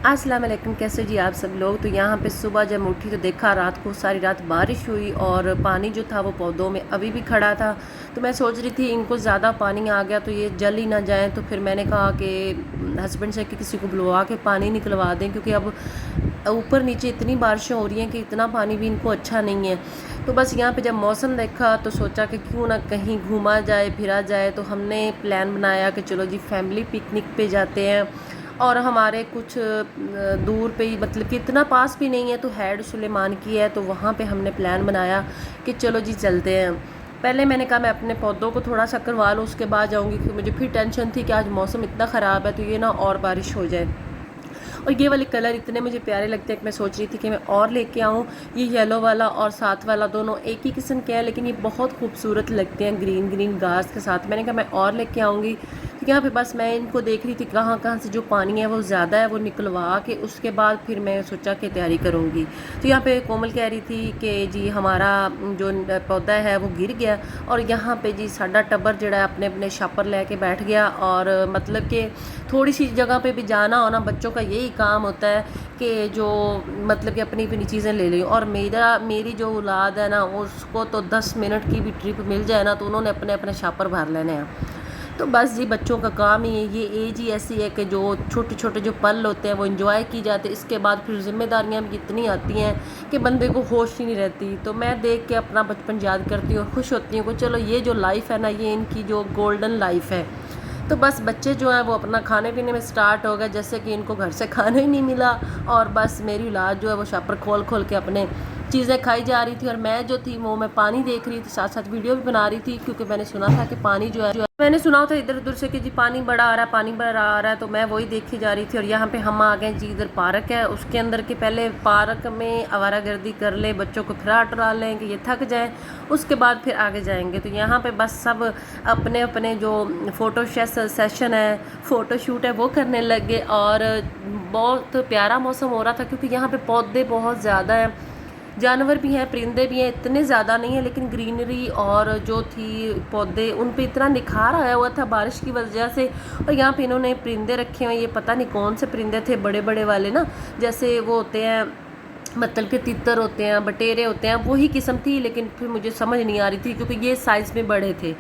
अस्सलाम वालेकुम। कैसे जी आप सब लोग। तो यहाँ पे सुबह जब मैं उठी तो देखा रात को सारी रात बारिश हुई और पानी जो था वो पौधों में अभी भी खड़ा था। तो मैं सोच रही थी इनको ज़्यादा पानी आ गया तो ये जल ही ना जाएं। तो फिर मैंने कहा कि हस्बैंड से कि किसी को बुलवा के पानी निकलवा दें, क्योंकि अब ऊपर नीचे इतनी बारिशें हो रही हैं कि इतना पानी भी इनको अच्छा नहीं है। तो बस यहाँ पे जब मौसम देखा तो सोचा कि क्यों ना कहीं घूमा जाए फिरा जाए। तो हमने प्लान बनाया कि चलो जी फैमिली पिकनिक पे जाते हैं। और हमारे कुछ दूर पे ही, मतलब कि इतना पास भी नहीं है, तो हैड सुलेमान की है, तो वहाँ पे हमने प्लान बनाया कि चलो जी चलते हैं। पहले मैंने कहा मैं अपने पौधों को थोड़ा सा करवा लूँ, उसके बाद जाऊँगी, क्योंकि मुझे फिर टेंशन थी कि आज मौसम इतना ख़राब है तो ये ना और बारिश हो जाए। और ये वाले कलर इतने मुझे प्यारे लगते हैं कि मैं सोच रही थी कि मैं और लेके आऊँ। ये येलो वाला और साथ वाला दोनों एक ही किस्म के हैं, लेकिन ये बहुत खूबसूरत लगते हैं ग्रीन ग्रीन घास के साथ। मैंने कहा मैं और लेके आऊँगी। तो यहाँ पे बस मैं इनको देख रही थी कहाँ कहाँ से जो पानी है वो ज़्यादा है वो निकलवा के उसके बाद फिर मैं सोचा कि तैयारी करूँगी। तो यहाँ पे कोमल कह रही थी कि जी हमारा जो पौधा है वो गिर गया, और यहाँ पे जी साडा टब्बर जड़ा अपने अपने छापर लेके बैठ गया। और मतलब कि थोड़ी सी जगह पे भी जाना हो ना, बच्चों का यही काम होता है कि जो मतलब कि अपनी अपनी चीज़ें ले लें। और मेरी जो औलाद है ना, उसको तो 10 मिनट की भी ट्रिप मिल जाए ना तो उन्होंने अपने अपने छापर भर लेने हैं। तो बस जी बच्चों का काम ही है, ये एज ही ऐसी है कि जो छोटे छोटे जो पल होते हैं वो एंजॉय की जाते हैं। इसके बाद फिर जिम्मेदारियां भी इतनी आती हैं कि बंदे को होश ही नहीं रहती। तो मैं देख के अपना बचपन याद करती हूँ और खुश होती हूँ कि चलो ये जो लाइफ है ना, ये इनकी जो गोल्डन लाइफ है। तो बस बच्चे जो हैं वो अपना खाने पीने में स्टार्ट हो गए, जैसे कि इनको घर से खाना ही नहीं मिला। और बस मेरी औलाद जो है वो छापर खोल खोल के अपने चीज़ें खाई जा रही थी, और मैं जो थी वो मैं पानी देख रही थी, साथ साथ वीडियो भी बना रही थी, क्योंकि मैंने सुना था कि पानी जो है मैंने सुना था इधर उधर से कि जी पानी बड़ा आ रहा है, पानी बड़ा आ रहा है। तो मैं वही देखी जा रही थी। और यहाँ पे हम आ गए जी, इधर पार्क है, उसके अंदर के पहले पार्क में आवारागर्दी कर ले, बच्चों को फिरा टरा लें कि ये थक जाए, उसके बाद फिर आगे जाएंगे। तो यहाँ पे बस सब अपने अपने जो फ़ोटो सेशन है, फ़ोटो शूट है वो करने लग गए। और बहुत प्यारा मौसम हो रहा था, क्योंकि यहाँ पे पौधे बहुत ज़्यादा हैं, जानवर भी हैं, परिंदे भी हैं, इतने ज़्यादा नहीं है, लेकिन ग्रीनरी और जो थी पौधे उन पे इतना निखार आया हुआ था बारिश की वजह से। और यहाँ पे इन्होंने परिंदे रखे हुए, ये पता नहीं कौन से परिंदे थे, बड़े बड़े वाले ना, जैसे वो होते हैं मतलब के तितर होते हैं, बटेरे होते हैं, वही किस्म थी, लेकिन फिर मुझे समझ नहीं आ रही थी क्योंकि ये साइज़ में बड़े थे।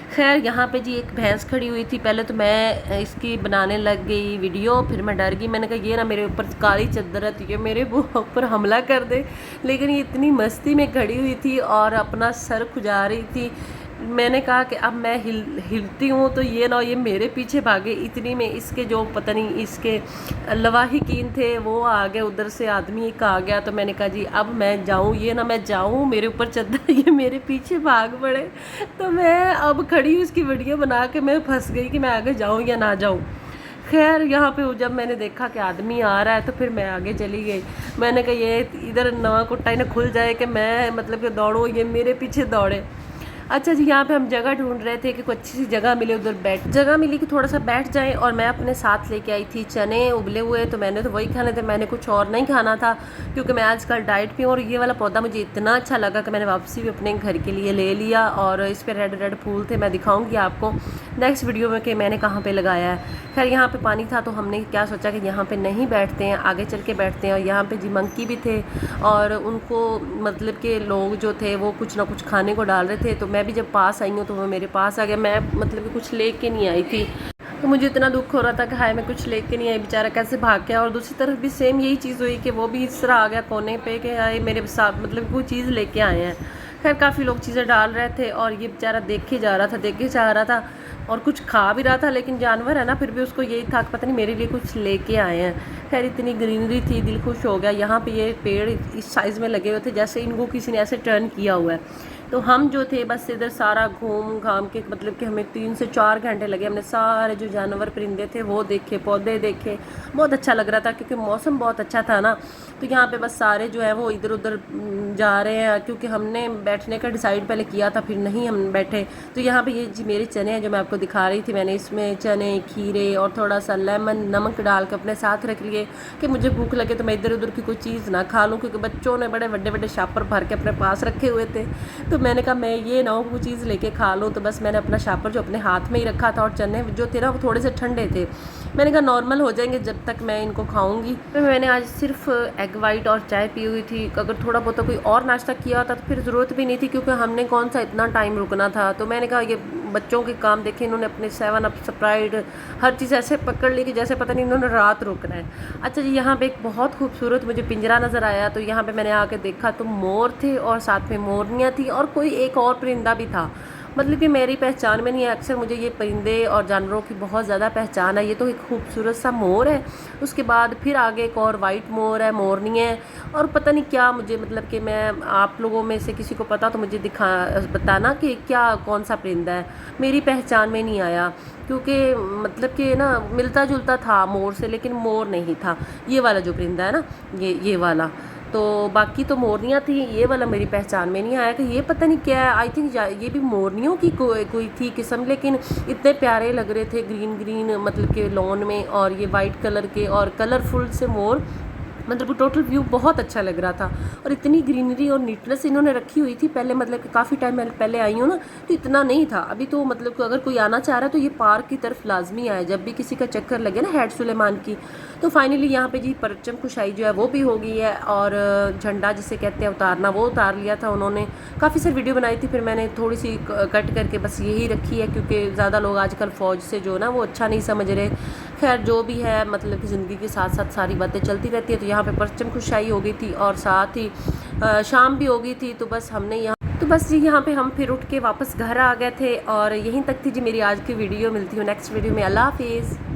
खैर यहाँ पे जी एक भैंस खड़ी हुई थी, पहले तो मैं इसकी बनाने लग गई वीडियो, फिर मैं डर गई, मैंने कहा ये ना मेरे ऊपर काली चद्दर है तो ये मेरे ऊपर हमला कर दे। लेकिन ये इतनी मस्ती में खड़ी हुई थी और अपना सर खुजा रही थी। मैंने कहा कि अब मैं हिलती हूँ तो ये ना ये मेरे पीछे भागे। इतनी में इसके जो पता नहीं इसके लवाहिकीन थे वो आ गए, उधर से आदमी एक आ गया। तो मैंने कहा जी अब मैं जाऊँ, ये ना मैं जाऊँ, मेरे ऊपर चद्दर ये मेरे पीछे भाग पड़े। तो मैं अब खड़ी हूँ उसकी वीडियो बना के, मैं फंस गई कि मैं आगे जाऊँ या ना जाऊँ। खैर यहाँ पे जब मैंने देखा कि आदमी आ रहा है तो फिर मैं आगे चली गई। मैंने कहा ये इधर नवा कुट्टा ही ना खुल जाए कि मैं मतलब कि दौड़ूँ, ये मेरे पीछे दौड़े। अच्छा जी यहाँ पे हम जगह ढूंढ रहे थे कि कोई अच्छी सी जगह मिले, उधर जगह मिली कि थोड़ा सा बैठ जाएं। और मैं अपने साथ लेके आई थी चने उबले हुए, तो मैंने तो वही खाने थे, मैंने कुछ और नहीं खाना था क्योंकि मैं आजकल डाइट पे हूँ। और ये वाला पौधा मुझे इतना अच्छा लगा कि मैंने वापसी भी अपने घर के लिए ले लिया। और इस पर रेड रेड फूल थे, मैं दिखाऊँगी आपको नेक्स्ट वीडियो में कि मैंने कहाँ पर लगाया है। खैर यहाँ पर पानी था तो हमने क्या सोचा कि यहाँ पर नहीं बैठते हैं, आगे चल के बैठते हैं। और यहाँ पर जी मंकी भी थे और उनको मतलब के लोग जो थे वो कुछ ना कुछ खाने को डाल रहे थे। तो मैं भी जब पास आई हूँ तो वो मेरे पास आ गया। मैं मतलब कि कुछ लेके नहीं आई थी, तो मुझे इतना दुख हो रहा था कि हाय मैं कुछ लेके नहीं आई, बेचारा कैसे भाग गया। और दूसरी तरफ भी सेम यही चीज़ हुई कि वो भी इस तरह आ गया कोने पे कि हाय मेरे साथ मतलब कोई चीज़ लेके आए हैं। खैर काफ़ी लोग चीज़ें डाल रहे थे और ये बेचारा देखे जा रहा था, देखे जा रहा था और कुछ खा भी रहा था, लेकिन जानवर है ना, फिर भी उसको यही था पता नहीं मेरे लिए कुछ लेके आए हैं। खैर इतनी ग्रीनरी थी, दिल खुश हो गया। यहाँ पे ये पेड़ इस साइज़ में लगे हुए थे जैसे इनको किसी ने ऐसे टर्न किया हुआ है। तो हम जो थे बस इधर सारा घूम घाम के मतलब कि हमें 3 से 4 घंटे लगे। हमने सारे जो जानवर परिंदे थे वो देखे, पौधे देखे, बहुत अच्छा लग रहा था क्योंकि मौसम बहुत अच्छा था ना। तो यहाँ पे बस सारे जो है वो इधर उधर जा रहे हैं, क्योंकि हमने बैठने का डिसाइड पहले किया था, फिर नहीं हम बैठे। तो यहाँ पे ये जी मेरे चने हैं जो मैं आपको दिखा रही थी, मैंने इसमें चने, खीरे और थोड़ा सा लेमन नमक डाल के अपने साथ रख लिए कि मुझे भूख लगे तो मैं इधर उधर की कोई चीज़ ना खा लूँ, क्योंकि बच्चों ने बड़े बड़े बड़े शापर भर के अपने पास रखे हुए थे। तो तो मैंने कहा मैं ये ना वो चीज़ लेके खा लूँ, तो बस मैंने अपना शापर जो अपने हाथ में ही रखा था और चने जो थे ना वो थोड़े से ठंडे थे, मैंने कहा नॉर्मल हो जाएंगे जब तक मैं इनको खाऊंगी। तो मैंने आज सिर्फ एग वाइट और चाय पी हुई थी। अगर थोड़ा बहुत कोई और नाश्ता किया होता तो फिर ज़रूरत भी नहीं थी, क्योंकि हमने कौन सा इतना टाइम रुकना था। तो मैंने कहा ये बच्चों के काम देखे, इन्होंने अपने 7 अप, स्प्राइट, हर चीज़ ऐसे पकड़ ली कि जैसे पता नहीं इन्होंने रात रुकना है। अच्छा जी, यहाँ पे एक बहुत खूबसूरत मुझे पिंजरा नज़र आया, तो यहाँ पे मैंने आके देखा तो मोर थे और साथ में मोरनियाँ थी और कोई एक और परिंदा भी था। मतलब कि मेरी पहचान में नहीं है। अक्सर मुझे ये परिंदे और जानवरों की बहुत ज़्यादा पहचान है। ये तो एक खूबसूरत सा मोर है, उसके बाद फिर आगे एक और वाइट मोर है, मोरनी है, और पता नहीं क्या, मुझे मतलब कि मैं आप लोगों में से किसी को पता तो मुझे बताना कि क्या कौन सा परिंदा है, मेरी पहचान में नहीं आया। क्योंकि मतलब कि ना मिलता जुलता था मोर से, लेकिन मोर नहीं था। ये वाला जो परिंदा है ना, ये वाला, तो बाकी तो मोरनियाँ थी, ये वाला मेरी पहचान में नहीं आया कि ये पता नहीं क्या है। आई थिंक ये भी मोरनियों की कोई थी किस्म, लेकिन इतने प्यारे लग रहे थे ग्रीन ग्रीन मतलब के लॉन में, और ये वाइट कलर के और कलरफुल से मोर, मतलब टोटल व्यू बहुत अच्छा लग रहा था। और इतनी ग्रीनरी और नीटनेस इन्होंने रखी हुई थी पहले, मतलब कि काफ़ी टाइम पहले आई हूँ ना, तो इतना नहीं था। अभी तो मतलब कि अगर कोई आना चाह रहा है तो ये पार्क की तरफ लाजमी आए जब भी किसी का चक्कर लगे ना हैड सुलेमान की। तो फाइनली यहाँ पे जी परचम कुशाई जो है वो भी हो गई है, और झंडा जिसे कहते हैं उतारना, वो उतार लिया था उन्होंने। काफ़ी सारी वीडियो बनाई थी, फिर मैंने थोड़ी सी कट करके बस यही रखी है, क्योंकि ज़्यादा लोग आजकल फ़ौज से जो ना वो अच्छा नहीं समझ रहे। खैर जो भी है, मतलब कि ज़िंदगी के साथ साथ सारी बातें चलती रहती है। तो यहाँ पे परचम कुशाई हो गई थी और साथ ही शाम भी हो गई थी। तो बस जी यहाँ पे हम फिर उठ के वापस घर आ गए थे, और यहीं तक थी जी मेरी आज की वीडियो। मिलती हूँ नेक्स्ट वीडियो में। अल्लाह हाफिज़।